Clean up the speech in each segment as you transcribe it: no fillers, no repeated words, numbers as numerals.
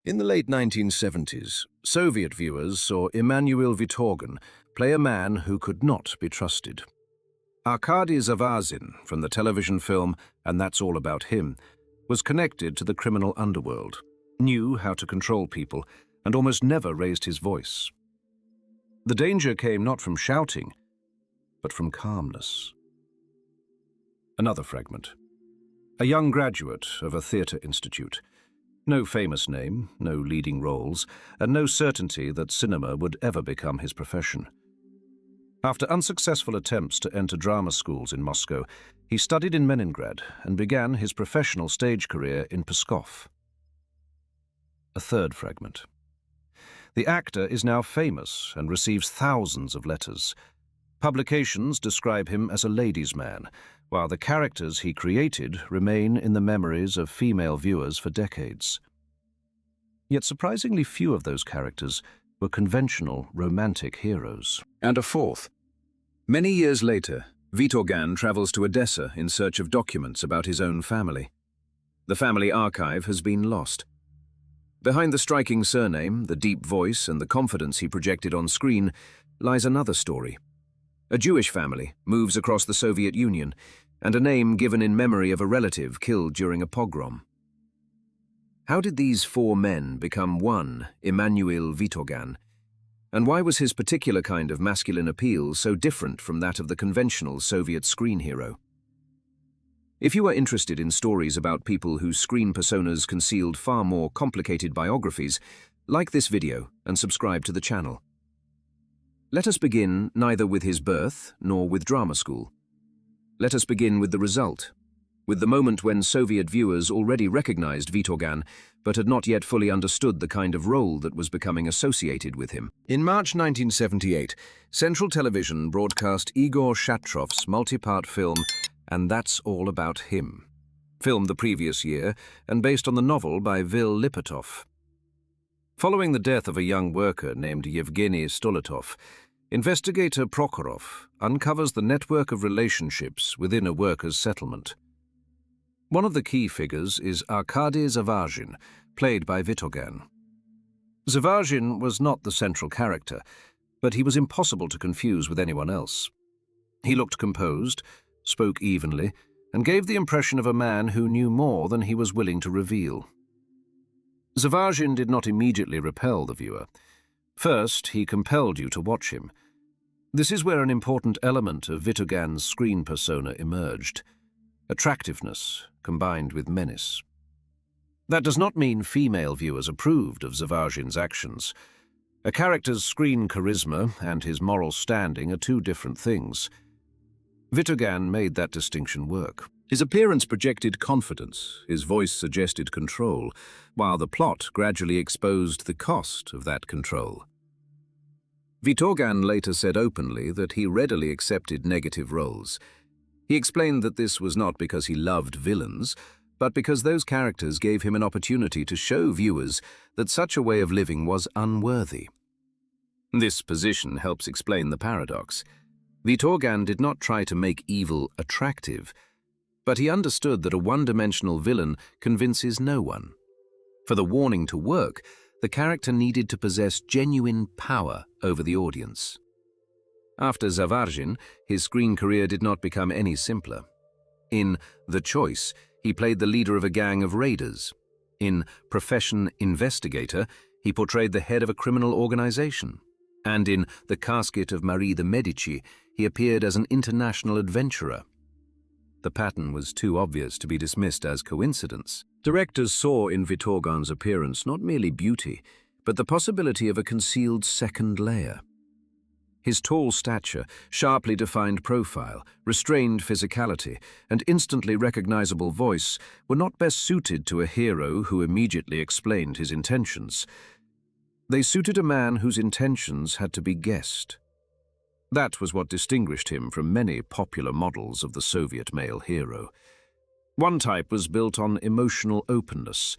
In the late 1970s, Soviet viewers saw Emmanuel Vitorgan play a man who could not be trusted. Arkady Zavazin, from the television film And That's All About Him, was connected to the criminal underworld, knew how to control people, and almost never raised his voice. The danger came not from shouting, but from calmness. Another fragment. A young graduate of a theatre institute. No famous name, no leading roles, and no certainty that cinema would ever become his profession. After unsuccessful attempts to enter drama schools in Moscow, he studied in Leningrad and began his professional stage career in Pskov. A third fragment. The actor is now famous and receives thousands of letters. Publications describe him as a ladies' man, while the characters he created remain in the memories of female viewers for decades. Yet surprisingly few of those characters were conventional romantic heroes. And a fourth. Many years later, Vitorgan travels to Odessa in search of documents about his own family. The family archive has been lost. Behind the striking surname, the deep voice, and the confidence he projected on screen lies another story. A Jewish family moves across the Soviet Union, and a name given in memory of a relative killed during a pogrom. How did these four men become one Emmanuel Vitorgan? And why was his particular kind of masculine appeal so different from that of the conventional Soviet screen hero? If you are interested in stories about people whose screen personas concealed far more complicated biographies, like this video and subscribe to the channel. Let us begin neither with his birth nor with drama school. Let us begin with the result, with the moment when Soviet viewers already recognized Vitorgan but had not yet fully understood the kind of role that was becoming associated with him. In March 1978, Central Television broadcast Igor Shatrov's multi-part film And That's All About Him, filmed the previous year and based on the novel by Vil Lipatov. Following the death of a young worker named Yevgeny Stoletov, investigator Prokhorov uncovers the network of relationships within a workers' settlement. One of the key figures is Arkady Zavazin, played by Vitorgan. Zavazin was not the central character, but he was impossible to confuse with anyone else. He looked composed, spoke evenly, and gave the impression of a man who knew more than he was willing to reveal. Zavazin did not immediately repel the viewer. First, he compelled you to watch him. This is where an important element of Vitorgan's screen persona emerged: attractiveness combined with menace. That does not mean female viewers approved of Zavazin's actions. A character's screen charisma and his moral standing are two different things. Vitorgan made that distinction work. His appearance projected confidence, his voice suggested control, while the plot gradually exposed the cost of that control. Vitorgan later said openly that he readily accepted negative roles. He explained that this was not because he loved villains, but because those characters gave him an opportunity to show viewers that such a way of living was unworthy. This position helps explain the paradox. Vitorgan did not try to make evil attractive, but he understood that a one-dimensional villain convinces no one. For the warning to work, the character needed to possess genuine power over the audience. After Zavazin, his screen career did not become any simpler. In The Choice, he played the leader of a gang of raiders. In Profession Investigator, he portrayed the head of a criminal organization. And in The Casket of Marie de Medici, he appeared as an international adventurer. The pattern was too obvious to be dismissed as coincidence. Directors saw in Vitorgan's appearance not merely beauty, but the possibility of a concealed second layer. His tall stature, sharply defined profile, restrained physicality, and instantly recognizable voice were not best suited to a hero who immediately explained his intentions. They suited a man whose intentions had to be guessed. That was what distinguished him from many popular models of the Soviet male hero. One type was built on emotional openness,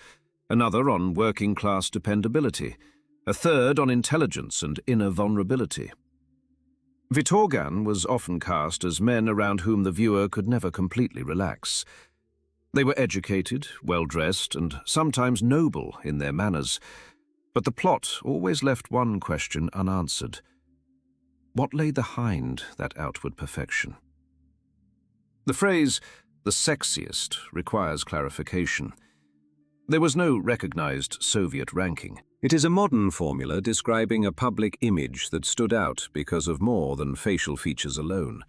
another on working-class dependability, a third on intelligence and inner vulnerability. Vitorgan was often cast as men around whom the viewer could never completely relax. They were educated, well-dressed, and sometimes noble in their manners, but the plot always left one question unanswered. What lay behind that outward perfection? The phrase, the sexiest, requires clarification. There was no recognized Soviet ranking. It is a modern formula describing a public image that stood out because of more than facial features alone.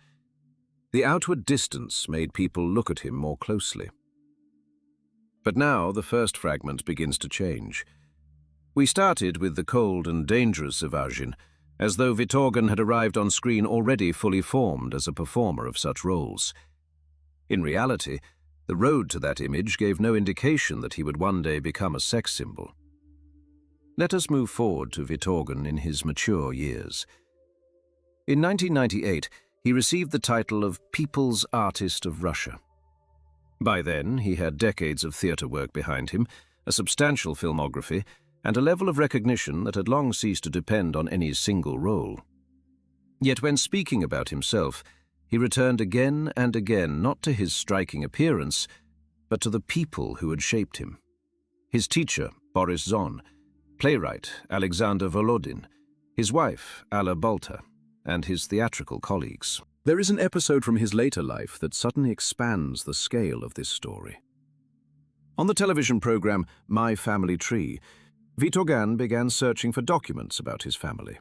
The outward distance made people look at him more closely. But now the first fragment begins to change. We started with the cold and dangerous Vitorgan, as though Vitorgan had arrived on screen already fully formed as a performer of such roles. In reality, the road to that image gave no indication that he would one day become a sex symbol. Let us move forward to Vitorgan in his mature years. In 1998, he received the title of People's Artist of Russia. By then, he had decades of theatre work behind him, a substantial filmography, and a level of recognition that had long ceased to depend on any single role. Yet when speaking about himself, he returned again and again not to his striking appearance, but to the people who had shaped him. His teacher, Boris Zon, playwright Alexander Volodin, his wife, Alla Balta, and his theatrical colleagues. There is an episode from his later life that suddenly expands the scale of this story. On the television program My Family Tree, Vitorgan began searching for documents about his family.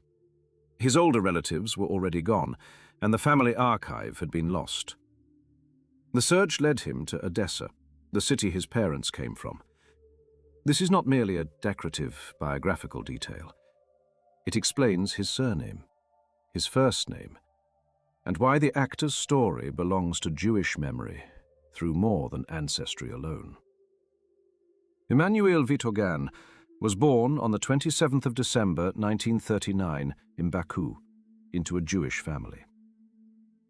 His older relatives were already gone, and the family archive had been lost. The search led him to Odessa, the city his parents came from. This is not merely a decorative biographical detail. It explains his surname, his first name, and why the actor's story belongs to Jewish memory through more than ancestry alone. Emanuel Vitorgan was born on the 27th of December 1939 in Baku into a Jewish family.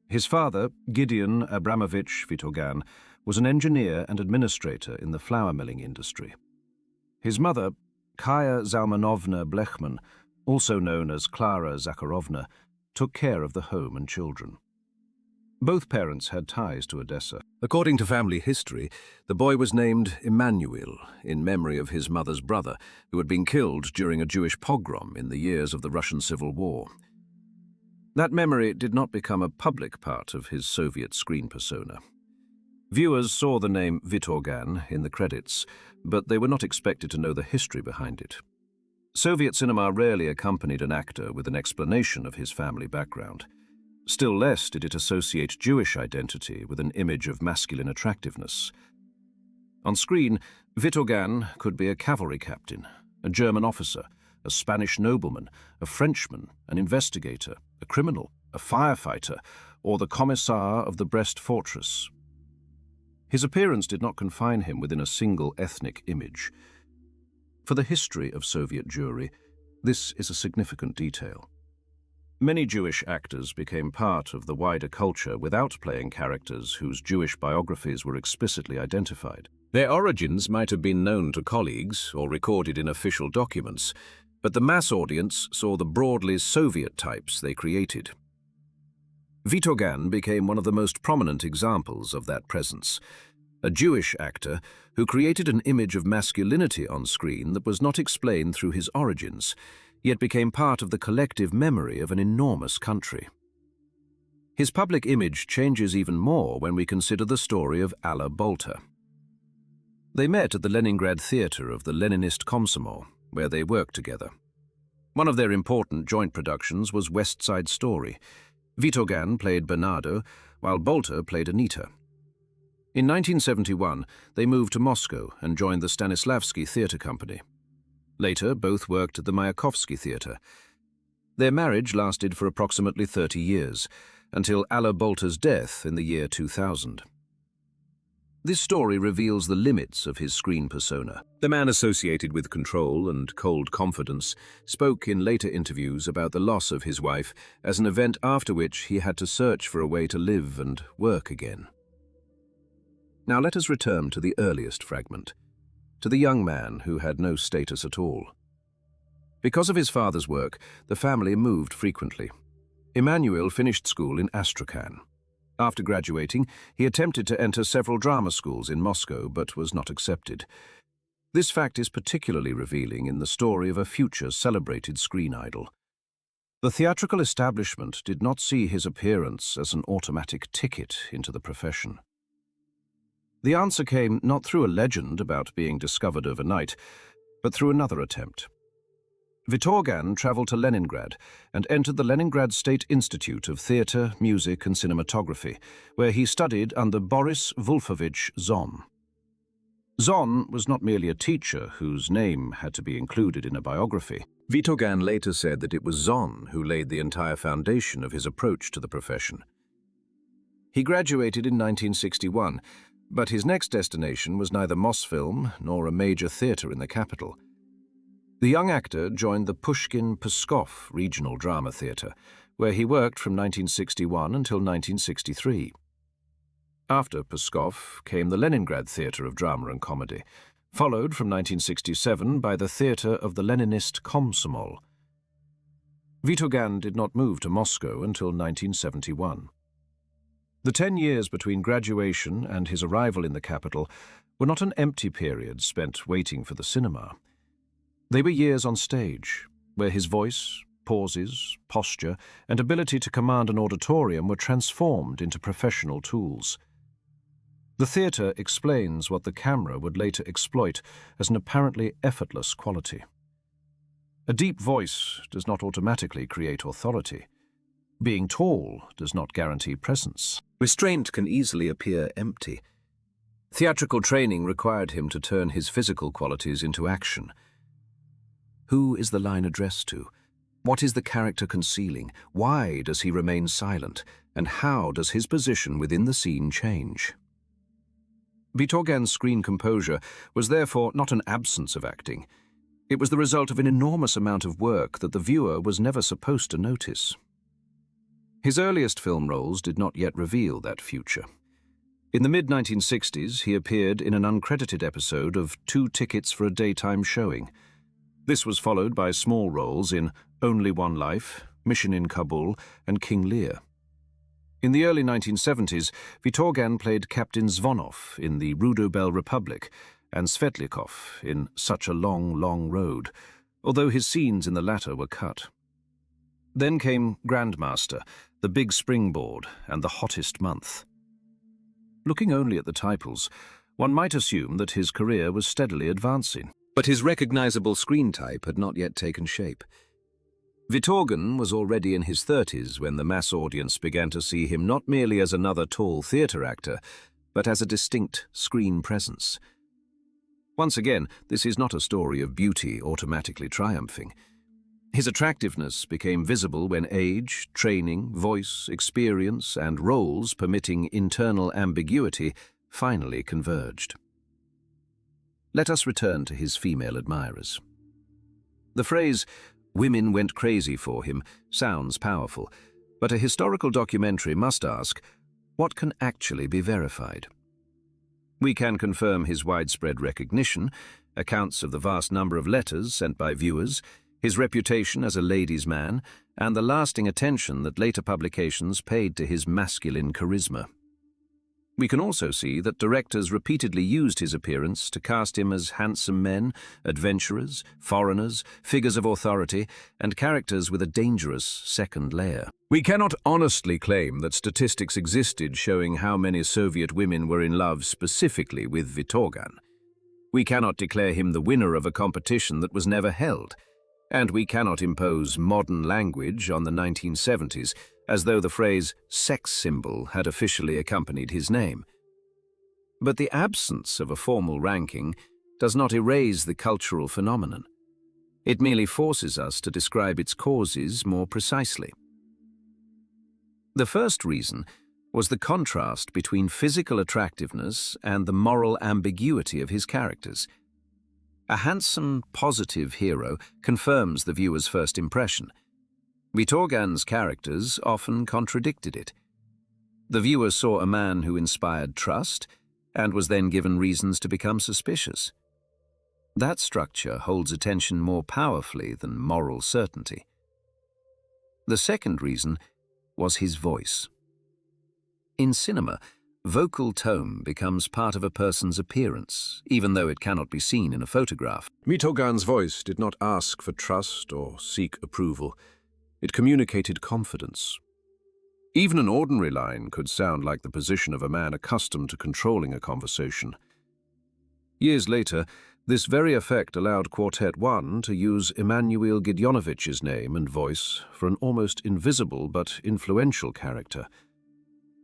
His father, Gideon Abramovich Vitorgan, was an engineer and administrator in the flour milling industry. His mother, Kaya Zalmanovna Blechman, also known as Klara Zakharovna, took care of the home and children. Both parents had ties to Odessa. According to family history, the boy was named Emanuel in memory of his mother's brother, who had been killed during a Jewish pogrom in the years of the Russian Civil War. That memory did not become a public part of his Soviet screen persona. Viewers saw the name Vitorgan in the credits, but they were not expected to know the history behind it. Soviet cinema rarely accompanied an actor with an explanation of his family background. Still less did it associate Jewish identity with an image of masculine attractiveness. On screen, Vitorgan could be a cavalry captain, a German officer, a Spanish nobleman, a Frenchman, an investigator, a criminal, a firefighter, or the commissar of the Brest fortress. His appearance did not confine him within a single ethnic image. For the history of Soviet Jewry, this is a significant detail. Many Jewish actors became part of the wider culture without playing characters whose Jewish biographies were explicitly identified. Their origins might have been known to colleagues or recorded in official documents, but the mass audience saw the broadly Soviet types they created. Vitorgan became one of the most prominent examples of that presence, a Jewish actor who created an image of masculinity on screen that was not explained through his origins, yet became part of the collective memory of an enormous country. His public image changes even more when we consider the story of Alla Balta. They met at the Leningrad theater of the Leninist Komsomol, where they worked together. One of their important joint productions was West Side Story. Vitorgan played Bernardo, while Balta played Anita. In 1971, they moved to Moscow and joined the Stanislavski Theatre Company. Later, both worked at the Mayakovsky Theatre. Their marriage lasted for approximately 30 years, until Alla Balta's death in the year 2000. This story reveals the limits of his screen persona. The man associated with control and cold confidence spoke in later interviews about the loss of his wife as an event after which he had to search for a way to live and work again. Now let us return to the earliest fragment, to the young man who had no status at all. Because of his father's work, the family moved frequently. Emanuel finished school in Astrakhan. After graduating, he attempted to enter several drama schools in Moscow, but was not accepted. This fact is particularly revealing in the story of a future celebrated screen idol. The theatrical establishment did not see his appearance as an automatic ticket into the profession. The answer came not through a legend about being discovered overnight, but through another attempt. Vitorgan traveled to Leningrad and entered the Leningrad State Institute of Theatre, Music and Cinematography, where he studied under Boris Wolfovich Zon. Zon was not merely a teacher whose name had to be included in a biography. Vitorgan later said that it was Zon who laid the entire foundation of his approach to the profession. He graduated in 1961, but his next destination was neither Mosfilm nor a major theatre in the capital. The young actor joined the Pushkin-Pskov Regional Drama Theatre, where he worked from 1961 until 1963. After Pskov came the Leningrad Theatre of Drama and Comedy, followed from 1967 by the Theatre of the Leninist Komsomol. Vitorgan did not move to Moscow until 1971. The 10 years between graduation and his arrival in the capital were not an empty period spent waiting for the cinema. They were years on stage, where his voice, pauses, posture, and ability to command an auditorium were transformed into professional tools. The theatre explains what the camera would later exploit as an apparently effortless quality. A deep voice does not automatically create authority. Being tall does not guarantee presence. Restraint can easily appear empty. Theatrical training required him to turn his physical qualities into action. Who is the line addressed to? What is the character concealing? Why does he remain silent? And how does his position within the scene change? Vitorgan's screen composure was therefore not an absence of acting. It was the result of an enormous amount of work that the viewer was never supposed to notice. His earliest film roles did not yet reveal that future. In the mid-1960s, he appeared in an uncredited episode of 2 Tickets for a Daytime Showing. This was followed by small roles in Only One Life, Mission in Kabul, and King Lear. In the early 1970s, Vitorgan played Captain Zvonov in The Rudobel Republic and Svetlikov in Such a Long, Long Road, although his scenes in the latter were cut. Then came Grandmaster, The Big Springboard, and The Hottest Month. Looking only at the titles, one might assume that his career was steadily advancing. But his recognizable screen type had not yet taken shape. Vitorgan was already in his 30s when the mass audience began to see him not merely as another tall theatre actor, but as a distinct screen presence. Once again, this is not a story of beauty automatically triumphing. His attractiveness became visible when age, training, voice, experience, and roles permitting internal ambiguity finally converged. Let us return to his female admirers. The phrase, "women went crazy for him," sounds powerful, but a historical documentary must ask, what can actually be verified? We can confirm his widespread recognition, accounts of the vast number of letters sent by viewers, his reputation as a ladies' man, and the lasting attention that later publications paid to his masculine charisma. We can also see that directors repeatedly used his appearance to cast him as handsome men, adventurers, foreigners, figures of authority, and characters with a dangerous second layer. We cannot honestly claim that statistics existed showing how many Soviet women were in love specifically with Vitorgan. We cannot declare him the winner of a competition that was never held, and we cannot impose modern language on the 1970s as though the phrase sex symbol had officially accompanied his name. But the absence of a formal ranking does not erase the cultural phenomenon. It merely forces us to describe its causes more precisely. The first reason was the contrast between physical attractiveness and the moral ambiguity of his characters. A handsome, positive hero confirms the viewer's first impression. Vitorgan's characters often contradicted it. The viewer saw a man who inspired trust and was then given reasons to become suspicious. That structure holds attention more powerfully than moral certainty. The second reason was his voice. In cinema, vocal tone becomes part of a person's appearance, even though it cannot be seen in a photograph. Vitorgan's voice did not ask for trust or seek approval. It communicated confidence. Even an ordinary line could sound like the position of a man accustomed to controlling a conversation. Years later, this very effect allowed Quartet One to use Emanuel Gideonovich's name and voice for an almost invisible but influential character,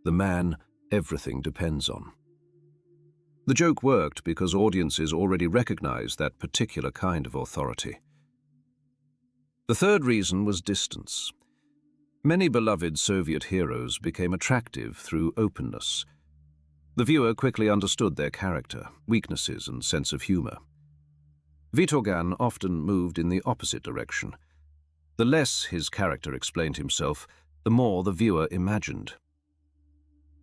the man everything depends on. The joke worked because audiences already recognized that particular kind of authority. The third reason was distance. Many beloved Soviet heroes became attractive through openness. The viewer quickly understood their character, weaknesses, and sense of humor. Vitorgan often moved in the opposite direction. The less his character explained himself, the more the viewer imagined.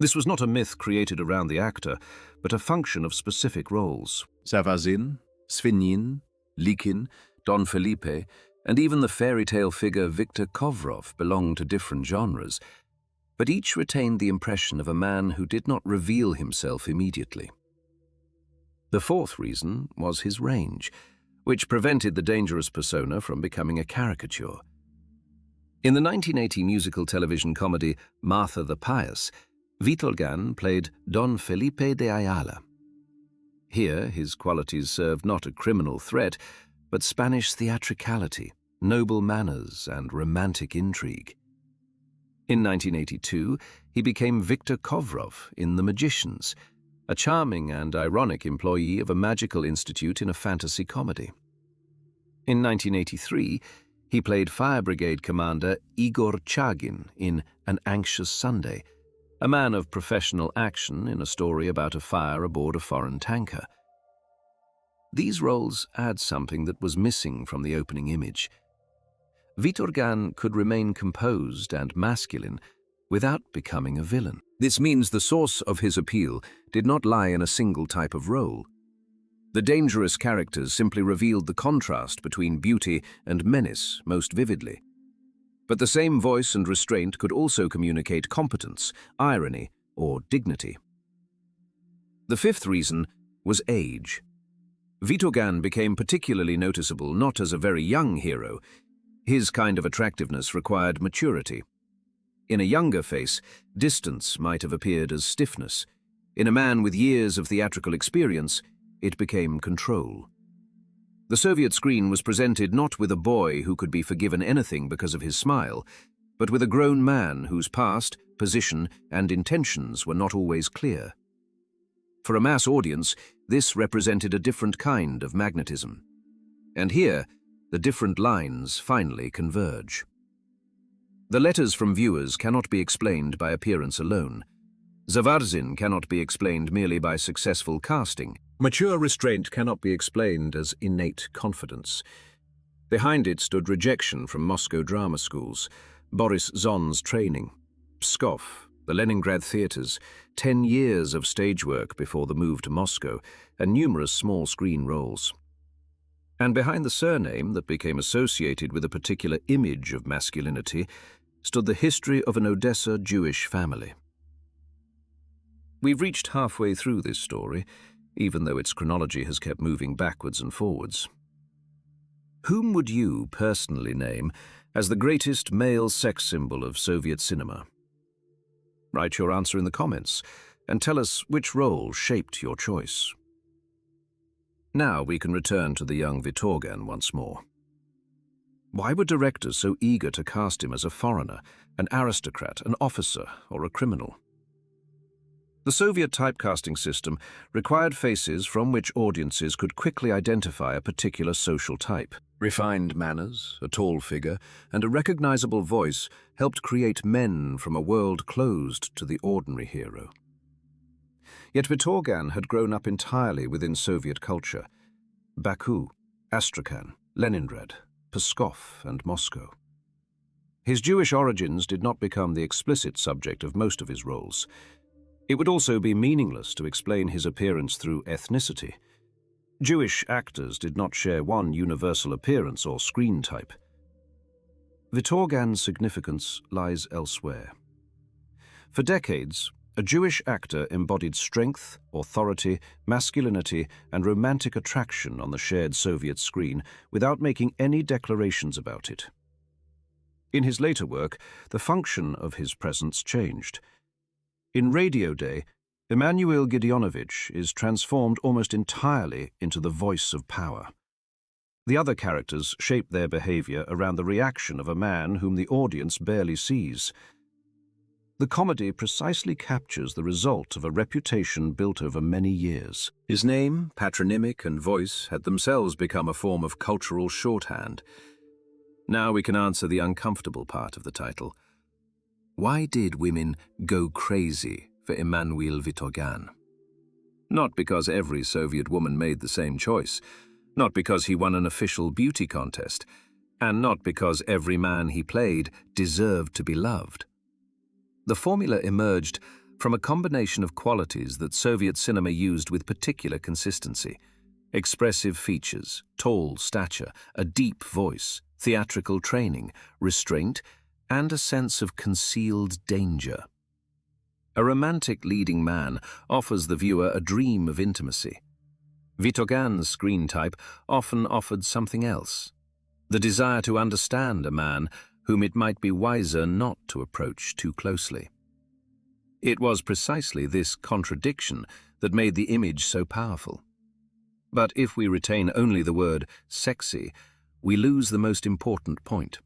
This was not a myth created around the actor, but a function of specific roles. Savazin, Svenin, Likin, Don Felipe, and even the fairy tale figure Viktor Kovrov belonged to different genres, but each retained the impression of a man who did not reveal himself immediately. The fourth reason was his range, which prevented the dangerous persona from becoming a caricature. In the 1980 musical television comedy Martha the Pious, Vitorgan played Don Felipe de Ayala. Here, his qualities served not a criminal threat, but Spanish theatricality, noble manners, and romantic intrigue. In 1982, he became Viktor Kovrov in The Magicians, a charming and ironic employee of a magical institute in a fantasy comedy. In 1983, he played Fire Brigade Commander Igor Chagin in An Anxious Sunday, a man of professional action in a story about a fire aboard a foreign tanker. These roles add something that was missing from the opening image. Vitorgan could remain composed and masculine without becoming a villain. This means the source of his appeal did not lie in a single type of role. The dangerous characters simply revealed the contrast between beauty and menace most vividly. But the same voice and restraint could also communicate competence, irony, or dignity. The fifth reason was age. Vitorgan became particularly noticeable not as a very young hero. His kind of attractiveness required maturity. In a younger face, distance might have appeared as stiffness. In a man with years of theatrical experience, it became control. The Soviet screen was presented not with a boy who could be forgiven anything because of his smile, but with a grown man whose past, position, and intentions were not always clear. For a mass audience, this represented a different kind of magnetism. And here, the different lines finally converge. The letters from viewers cannot be explained by appearance alone. Zavarzin cannot be explained merely by successful casting. Mature restraint cannot be explained as innate confidence. Behind it stood rejection from Moscow drama schools, Boris Zon's training, Pskov, the Leningrad theaters, 10 years of stage work before the move to Moscow, and numerous small screen roles. And behind the surname that became associated with a particular image of masculinity stood the history of an Odessa Jewish family. We've reached halfway through this story, even though its chronology has kept moving backwards and forwards. Whom would you personally name as the greatest male sex symbol of Soviet cinema? Write your answer in the comments and tell us which role shaped your choice. Now we can return to the young Vitorgan once more. Why were directors so eager to cast him as a foreigner, an aristocrat, an officer, or a criminal? The Soviet typecasting system required faces from which audiences could quickly identify a particular social type. Refined manners, a tall figure, and a recognizable voice helped create men from a world closed to the ordinary hero. Yet Vitorgan had grown up entirely within Soviet culture. Baku, Astrakhan, Leningrad, Pskov, and Moscow. His Jewish origins did not become the explicit subject of most of his roles. It would also be meaningless to explain his appearance through ethnicity. Jewish actors did not share one universal appearance or screen type. Vitorgan's significance lies elsewhere. For decades, A Jewish actor embodied strength, authority, masculinity, and romantic attraction on the shared Soviet screen without making any declarations about it. In his later work, the function of his presence changed. In Radio Day, Emanuel Gideonovich is transformed almost entirely into the voice of power. The other characters shape their behavior around the reaction of a man whom the audience barely sees. The comedy precisely captures the result of a reputation built over many years. His name, patronymic, and voice had themselves become a form of cultural shorthand. Now we can answer the uncomfortable part of the title. Why did women go crazy for Emanuel Vitorgan? Not because every Soviet woman made the same choice, not because he won an official beauty contest, and not because every man he played deserved to be loved. The formula emerged from a combination of qualities that Soviet cinema used with particular consistency: expressive features, tall stature, a deep voice, theatrical training, restraint, and a sense of concealed danger. A romantic leading man offers the viewer a dream of intimacy. Vitorgan's screen type often offered something else: the desire to understand a man whom it might be wiser not to approach too closely. It was precisely this contradiction that made the image so powerful. But if we retain only the word sexy, we lose the most important point.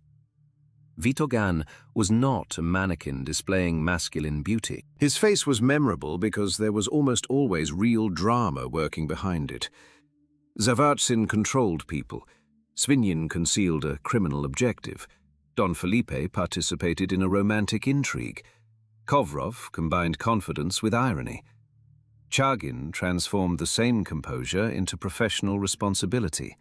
Vitorgan was not a mannequin displaying masculine beauty. His face was memorable because there was almost always real drama working behind it. Zavartsin controlled people. Svinyin concealed a criminal objective. Don Felipe participated in a romantic intrigue. Kovrov combined confidence with irony. Chagin transformed the same composure into professional responsibility.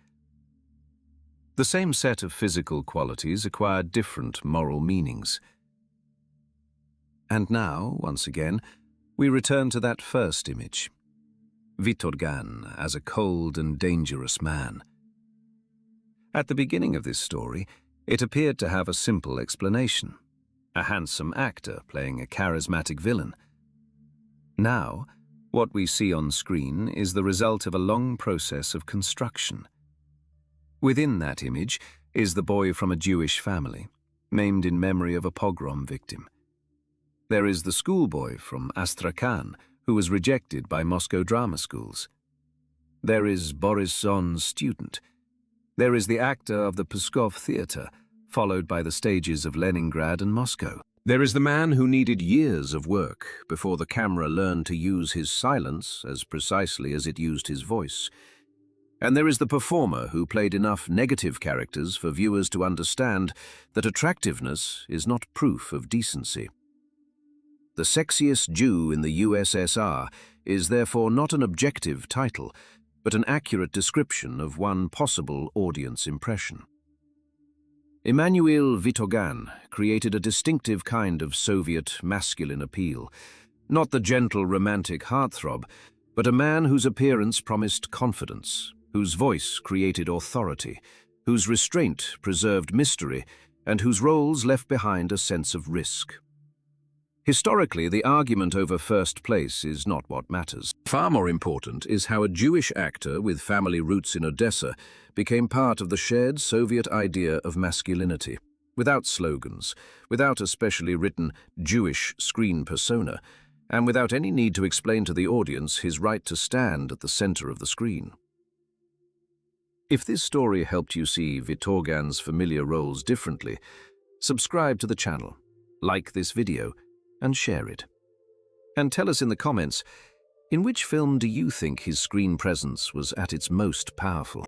The same set of physical qualities acquired different moral meanings. And now, once again, we return to that first image: Vitorgan as a cold and dangerous man. At the beginning of this story, it appeared to have a simple explanation: a handsome actor playing a charismatic villain. Now, what we see on screen is the result of a long process of construction. Within that image is the boy from a Jewish family, named in memory of a pogrom victim. There is the schoolboy from Astrakhan, who was rejected by Moscow drama schools. There is Borison's student. There is the actor of the Pskov theater, followed by the stages of Leningrad and Moscow. There is the man who needed years of work before the camera learned to use his silence as precisely as it used his voice. And there is the performer who played enough negative characters for viewers to understand that attractiveness is not proof of decency. The Sexiest Jew in the USSR is therefore not an objective title, but an accurate description of one possible audience impression. Emanuel Vitorgan created a distinctive kind of Soviet masculine appeal, not the gentle romantic heartthrob, but a man whose appearance promised confidence, whose voice created authority, whose restraint preserved mystery, and whose roles left behind a sense of risk. Historically, the argument over first place is not what matters. Far more important is how a Jewish actor with family roots in Odessa became part of the shared Soviet idea of masculinity, without slogans, without a specially written Jewish screen persona, and without any need to explain to the audience his right to stand at the center of the screen. If this story helped you see Vitorgan's familiar roles differently, subscribe to the channel, like this video, and share it. And tell us in the comments, in which film do you think his screen presence was at its most powerful?